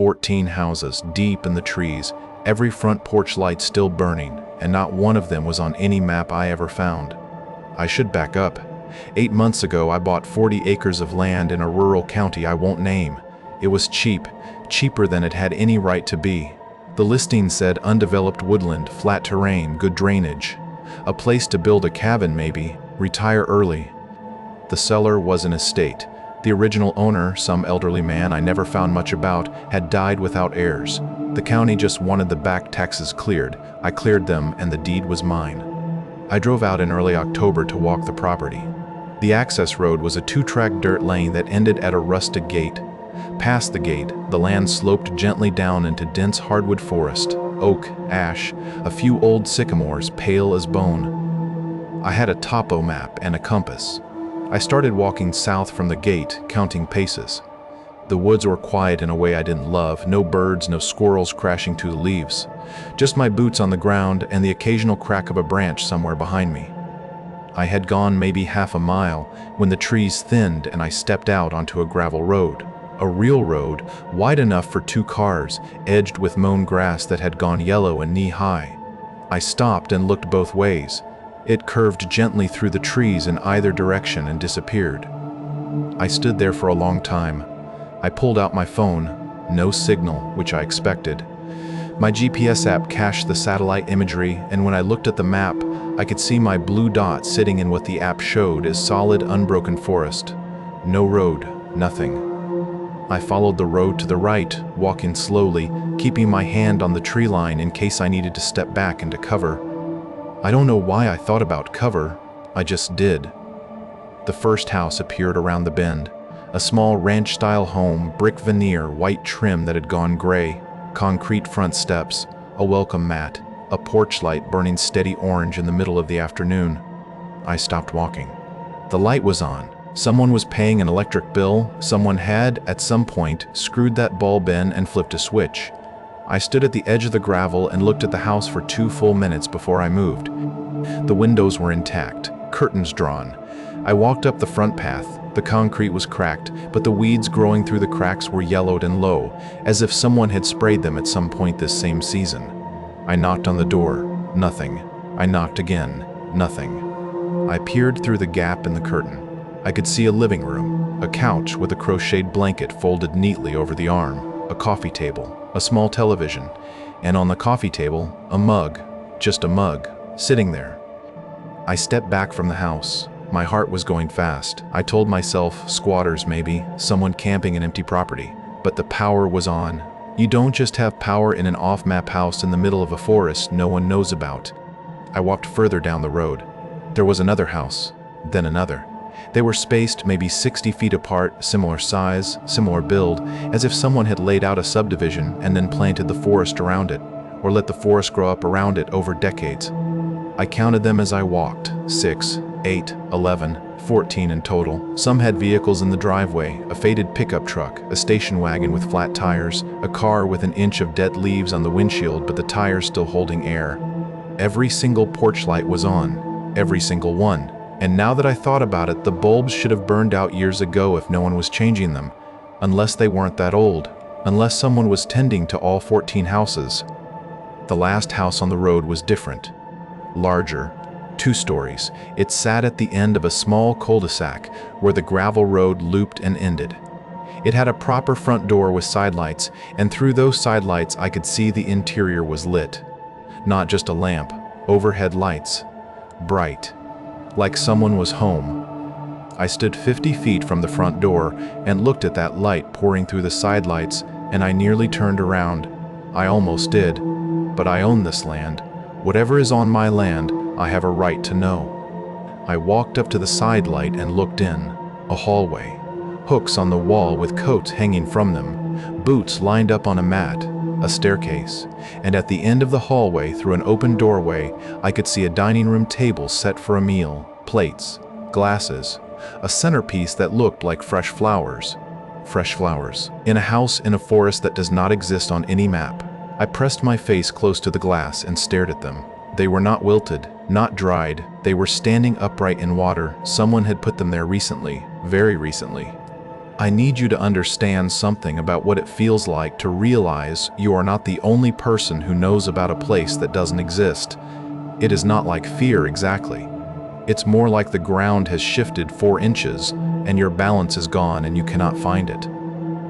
14 houses deep in the trees, every front porch light still burning, and not one of them was on any map I ever found. I should back up. 8 months ago, I bought 40 acres of land in a rural county I won't name. It was cheap, cheaper than it had any right to be. The listing said undeveloped woodland, flat terrain, good drainage. A place to build a cabin maybe, retire early. The seller was an estate. The original owner, some elderly man I never found much about, had died without heirs. The county just wanted the back taxes cleared. I cleared them and the deed was mine. I drove out in early October to walk the property. The access road was a 2-track dirt lane that ended at a rustic gate. Past the gate, the land sloped gently down into dense hardwood forest, oak, ash, a few old sycamores pale as bone. I had a topo map and a compass. I started walking south from the gate, counting paces. The woods were quiet in a way I didn't love, no birds, no squirrels crashing through the leaves. Just my boots on the ground and the occasional crack of a branch somewhere behind me. I had gone maybe half a mile when the trees thinned and I stepped out onto a gravel road. A real road, wide enough for 2 cars, edged with mown grass that had gone yellow and knee-high. I stopped and looked both ways. It curved gently through the trees in either direction and disappeared. I stood there for a long time. I pulled out my phone. No signal, which I expected. My GPS app cached the satellite imagery, and when I looked at the map, I could see my blue dot sitting in what the app showed as solid, unbroken forest. No road, nothing. I followed the road to the right, walking slowly, keeping my hand on the tree line in case I needed to step back into cover. I don't know why I thought about cover, I just did. The first house appeared around the bend. A small ranch-style home, brick veneer, white trim that had gone gray, concrete front steps, a welcome mat, a porch light burning steady orange in the middle of the afternoon. I stopped walking. The light was on. Someone was paying an electric bill. Someone had, at some point, screwed that bulb in and flipped a switch. I stood at the edge of the gravel and looked at the house for 2 full minutes before I moved. The windows were intact, curtains drawn. I walked up the front path. The concrete was cracked, but the weeds growing through the cracks were yellowed and low, as if someone had sprayed them at some point this same season. I knocked on the door. Nothing. I knocked again. Nothing. I peered through the gap in the curtain. I could see a living room, a couch with a crocheted blanket folded neatly over the arm, a coffee table, a small television, and on the coffee table, a mug, just a mug, sitting there. I stepped back from the house. My heart was going fast. I told myself, squatters maybe, someone camping an empty property. But the power was on. You don't just have power in an off-map house in the middle of a forest no one knows about. I walked further down the road. There was another house, then another. They were spaced maybe 60 feet apart, similar size, similar build, as if someone had laid out a subdivision and then planted the forest around it, or let the forest grow up around it over decades. I counted them as I walked, 6, 8, 11, 14 in total. Some had vehicles in the driveway, a faded pickup truck, a station wagon with flat tires, a car with an inch of dead leaves on the windshield but the tires still holding air. Every single porch light was on, every single one. And now that I thought about it, the bulbs should have burned out years ago if no one was changing them, unless they weren't that old, unless someone was tending to all 14 houses. The last house on the road was different. Larger, 2 stories. It sat at the end of a small cul-de-sac where the gravel road looped and ended. It had a proper front door with sidelights, and through those sidelights I could see the interior was lit. Not just a lamp, overhead lights. Bright. Like someone was home. I stood 50 feet from the front door and looked at that light pouring through the sidelights, and I nearly turned around. I almost did. But I own this land. Whatever is on my land, I have a right to know. I walked up to the side light and looked in. A hallway. Hooks on the wall with coats hanging from them. Boots lined up on a mat. A staircase. And at the end of the hallway, through an open doorway, I could see a dining room table set for a meal. Plates. Glasses. A centerpiece that looked like fresh flowers. Fresh flowers. In a house in a forest that does not exist on any map. I pressed my face close to the glass and stared at them. They were not wilted, not dried. They were standing upright in water. Someone had put them there recently, very recently. I need you to understand something about what it feels like to realize you are not the only person who knows about a place that doesn't exist. It is not like fear exactly. It's more like the ground has shifted 4 inches and your balance is gone and you cannot find it.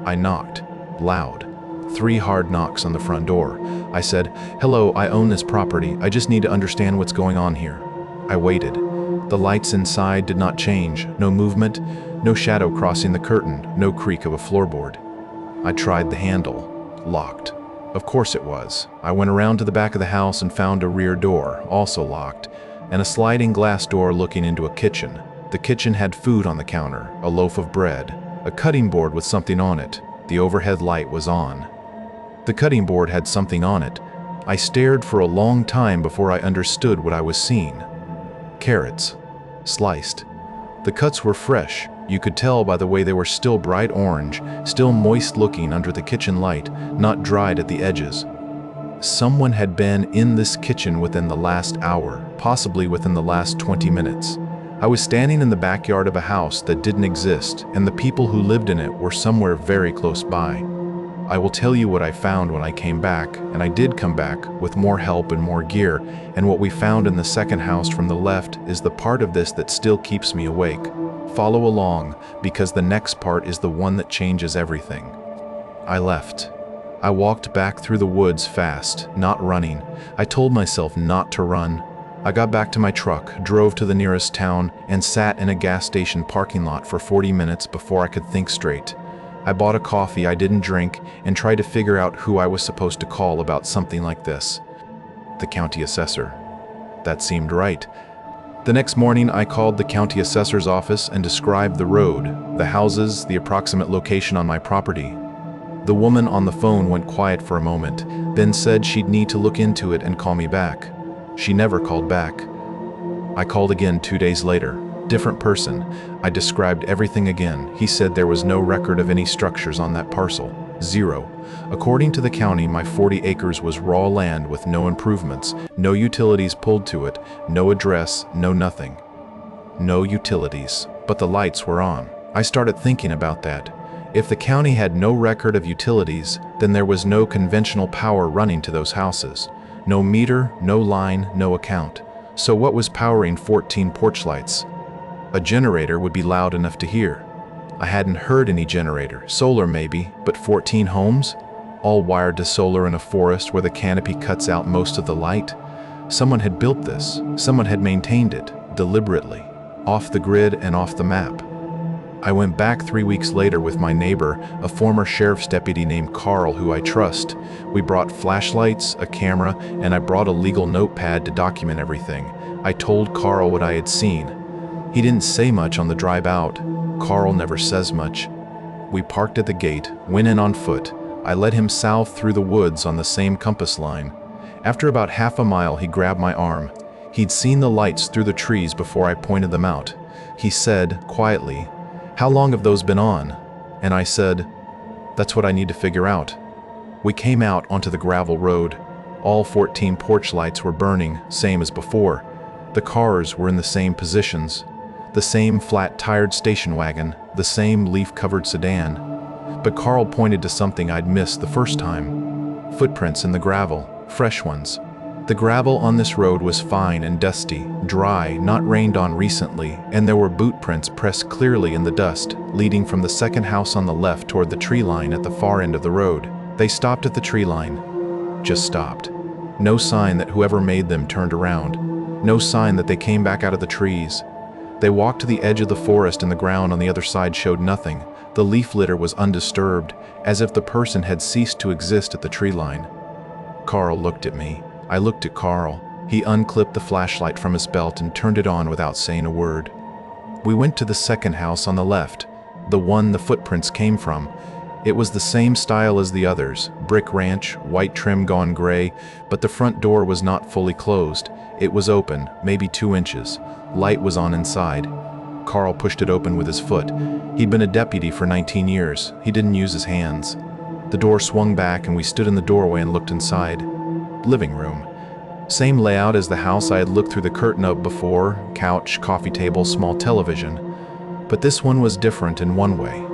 I knocked, loud. 3 hard knocks on the front door. I said, "Hello, I own this property. I just need to understand what's going on here." I waited. The lights inside did not change. No movement, no shadow crossing the curtain, no creak of a floorboard. I tried the handle. Locked. Of course it was. I went around to the back of the house and found a rear door, also locked, and a sliding glass door looking into a kitchen. The kitchen had food on the counter, a loaf of bread, a cutting board with something on it. The overhead light was on. The cutting board had something on it. I stared for a long time before I understood what I was seeing. Carrots. Sliced. The cuts were fresh. You could tell by the way they were still bright orange, still moist looking under the kitchen light, not dried at the edges. Someone had been in this kitchen within the last hour, possibly within the last 20 minutes. I was standing in the backyard of a house that didn't exist, and the people who lived in it were somewhere very close by. I will tell you what I found when I came back, and I did come back with more help and more gear, and what we found in the second house from the left is the part of this that still keeps me awake. Follow along, because the next part is the one that changes everything. I left. I walked back through the woods fast, not running. I told myself not to run. I got back to my truck, drove to the nearest town, and sat in a gas station parking lot for 40 minutes before I could think straight. I bought a coffee I didn't drink and tried to figure out who I was supposed to call about something like this. The county assessor. That seemed right. The next morning, I called the county assessor's office and described the road, the houses, the approximate location on my property. The woman on the phone went quiet for a moment, then said she'd need to look into it and call me back. She never called back. I called again 2 days later. Different person. I described everything again. He said there was no record of any structures on that parcel. 0. According to the county, my 40 acres was raw land with no improvements, no utilities pulled to it, no address, no nothing. No utilities, but the lights were on. I started thinking about that. If the county had no record of utilities, then there was no conventional power running to those houses. No meter, no line, no account. So what was powering 14 porch lights? A generator would be loud enough to hear. I hadn't heard any generator, solar maybe, but 14 homes? All wired to solar in a forest where the canopy cuts out most of the light? Someone had built this. Someone had maintained it, deliberately, off the grid and off the map. I went back 3 weeks later with my neighbor, a former sheriff's deputy named Carl, who I trust. We brought flashlights, a camera, and I brought a legal notepad to document everything. I told Carl what I had seen. He didn't say much on the drive out. Carl never says much. We parked at the gate, went in on foot. I led him south through the woods on the same compass line. After about half a mile, he grabbed my arm. He'd seen the lights through the trees before I pointed them out. He said, quietly, "How long have those been on?" And I said, "That's what I need to figure out." We came out onto the gravel road. All 14 porch lights were burning, same as before. The cars were in the same positions. The same flat-tired station wagon, the same leaf-covered sedan. But Carl pointed to something I'd missed the first time. Footprints in the gravel, fresh ones. The gravel on this road was fine and dusty, dry, not rained on recently, and there were boot prints pressed clearly in the dust, leading from the second house on the left toward the tree line at the far end of the road. They stopped at the tree line. Just stopped. No sign that whoever made them turned around. No sign that they came back out of the trees. They walked to the edge of the forest and the ground on the other side showed nothing. The leaf litter was undisturbed, as if the person had ceased to exist at the tree line. Carl looked at me. I looked at Carl. He unclipped the flashlight from his belt and turned it on without saying a word. We went to the second house on the left, the one the footprints came from. It was the same style as the others, brick ranch, white trim gone gray, but the front door was not fully closed. It was open, maybe 2 inches. Light was on inside. Carl pushed it open with his foot. He'd been a deputy for 19 years. He didn't use his hands. The door swung back and we stood in the doorway and looked inside. Living room. Same layout as the house I had looked through the curtain of before, couch, coffee table, small television. But this one was different in one way.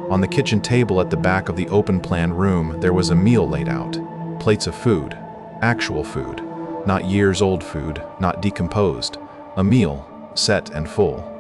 On the kitchen table at the back of the open-plan room, there was a meal laid out. Plates of food. Actual food. Not years-old food, not decomposed. A meal, set and full.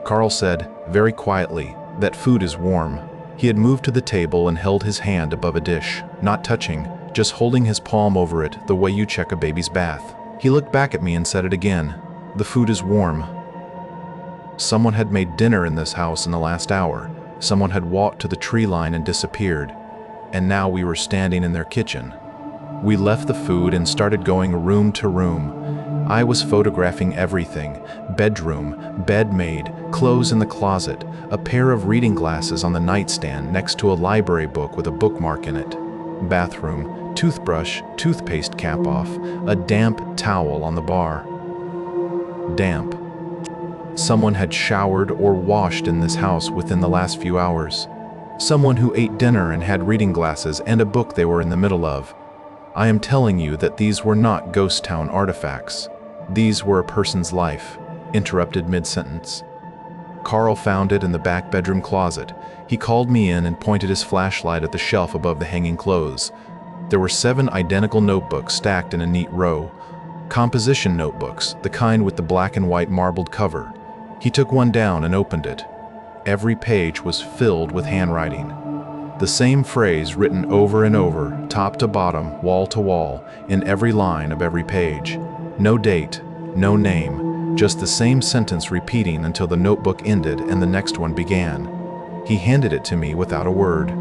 Carl said, very quietly, that food is warm. He had moved to the table and held his hand above a dish, not touching, just holding his palm over it the way you check a baby's bath. He looked back at me and said it again. The food is warm. Someone had made dinner in this house in the last hour. Someone had walked to the tree line and disappeared. And now we were standing in their kitchen. We left the food and started going room to room. I was photographing everything: bedroom, bed made, clothes in the closet, a pair of reading glasses on the nightstand next to a library book with a bookmark in it, bathroom, toothbrush, toothpaste cap off, a damp towel on the bar. Damp. Someone had showered or washed in this house within the last few hours. Someone who ate dinner and had reading glasses and a book they were in the middle of. I am telling you that these were not ghost town artifacts. These were a person's life. Interrupted mid-sentence. Carl found it in the back bedroom closet. He called me in and pointed his flashlight at the shelf above the hanging clothes. There were 7 identical notebooks stacked in a neat row. Composition notebooks, the kind with the black and white marbled cover. He took one down and opened it. Every page was filled with handwriting. The same phrase written over and over, top to bottom, wall to wall, in every line of every page. No date, no name, just the same sentence repeating until the notebook ended and the next one began. He handed it to me without a word.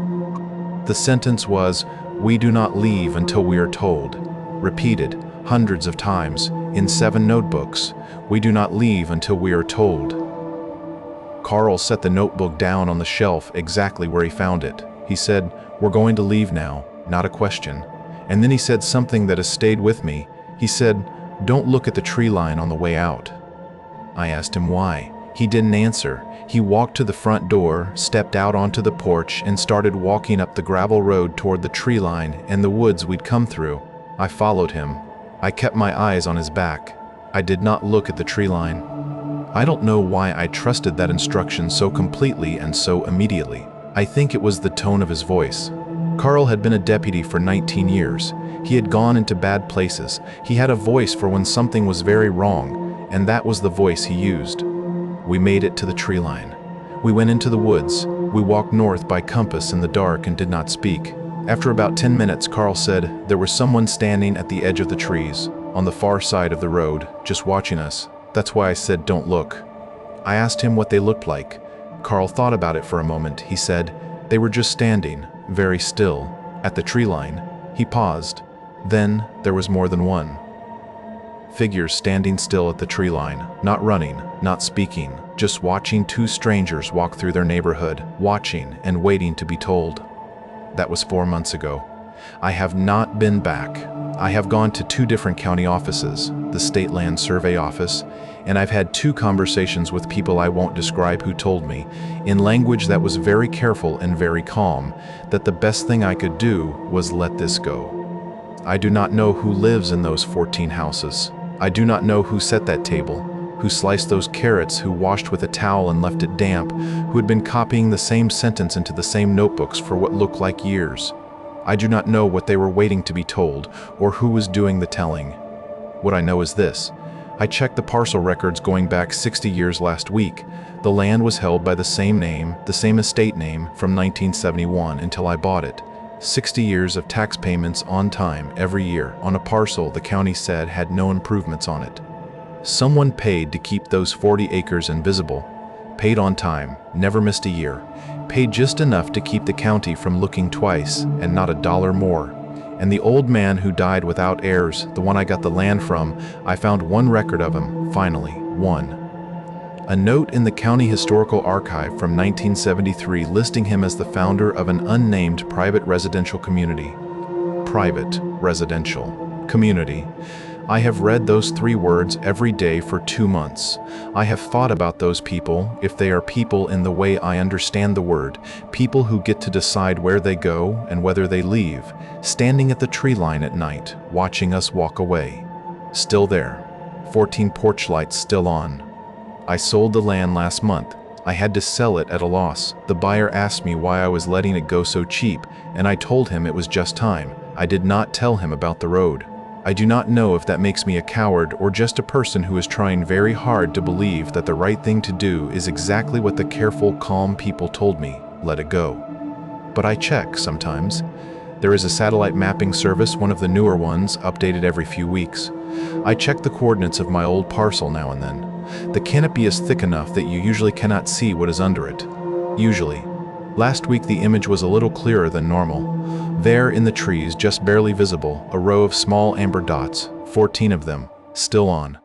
The sentence was, "We do not leave until we are told." Repeated hundreds of times in 7 notebooks. We do not leave until we are told. Carl set the notebook down on the shelf exactly where he found it. He said, "We're going to leave now," not a question. And then he said something that has stayed with me. He said, "Don't look at the tree line on the way out." I asked him why. He didn't answer. He walked to the front door, stepped out onto the porch, and started walking up the gravel road toward the tree line and the woods we'd come through. I followed him. I kept my eyes on his back. I did not look at the tree line. I don't know why I trusted that instruction so completely and so immediately. I think it was the tone of his voice. Carl had been a deputy for 19 years. He had gone into bad places. He had a voice for when something was very wrong, and that was the voice he used. We made it to the tree line. We went into the woods. We walked north by compass in the dark and did not speak. After about 10 minutes, Carl said there was someone standing at the edge of the trees, on the far side of the road, just watching us. That's why I said don't look. I asked him what they looked like. Carl thought about it for a moment. He said, they were just standing, very still, at the tree line. He paused. Then there was more than one. Figures standing still at the tree line, not running, not speaking, just watching 2 strangers walk through their neighborhood, watching and waiting to be told. That was 4 months ago. I have not been back. I have gone to 2 different county offices, the State Land Survey Office, and I've had 2 conversations with people I won't describe who told me, in language that was very careful and very calm, that the best thing I could do was let this go. I do not know who lives in those 14 houses. I do not know who set that table, who sliced those carrots, who washed with a towel and left it damp, who had been copying the same sentence into the same notebooks for what looked like years. I do not know what they were waiting to be told, or who was doing the telling. What I know is this. I checked the parcel records going back 60 years last week. The land was held by the same name, the same estate name, from 1971 until I bought it. 60 years of tax payments on time every year on a parcel the county said had no improvements on it. Someone paid to keep those 40 acres invisible, paid on time, never missed a year, paid just enough to keep the county from looking twice and not $1 more. And the old man who died without heirs, the one I got the land from, I found one record of him, finally, one. A note in the County Historical Archive from 1973 listing him as the founder of an unnamed private residential community. Private residential community. I have read those 3 words every day for 2 months. I have thought about those people, if they are people in the way I understand the word, people who get to decide where they go and whether they leave, standing at the tree line at night, watching us walk away. Still there. 14 porch lights still on. I sold the land last month, I had to sell it at a loss. The buyer asked me why I was letting it go so cheap, and I told him it was just time. I did not tell him about the road. I do not know if that makes me a coward or just a person who is trying very hard to believe that the right thing to do is exactly what the careful, calm people told me, let it go. But I check sometimes. There is a satellite mapping service, one of the newer ones, updated every few weeks. I check the coordinates of my old parcel now and then. The canopy is thick enough that you usually cannot see what is under it. Usually. Last week the image was a little clearer than normal. There in the trees, just barely visible, a row of small amber dots, 14 of them, still on.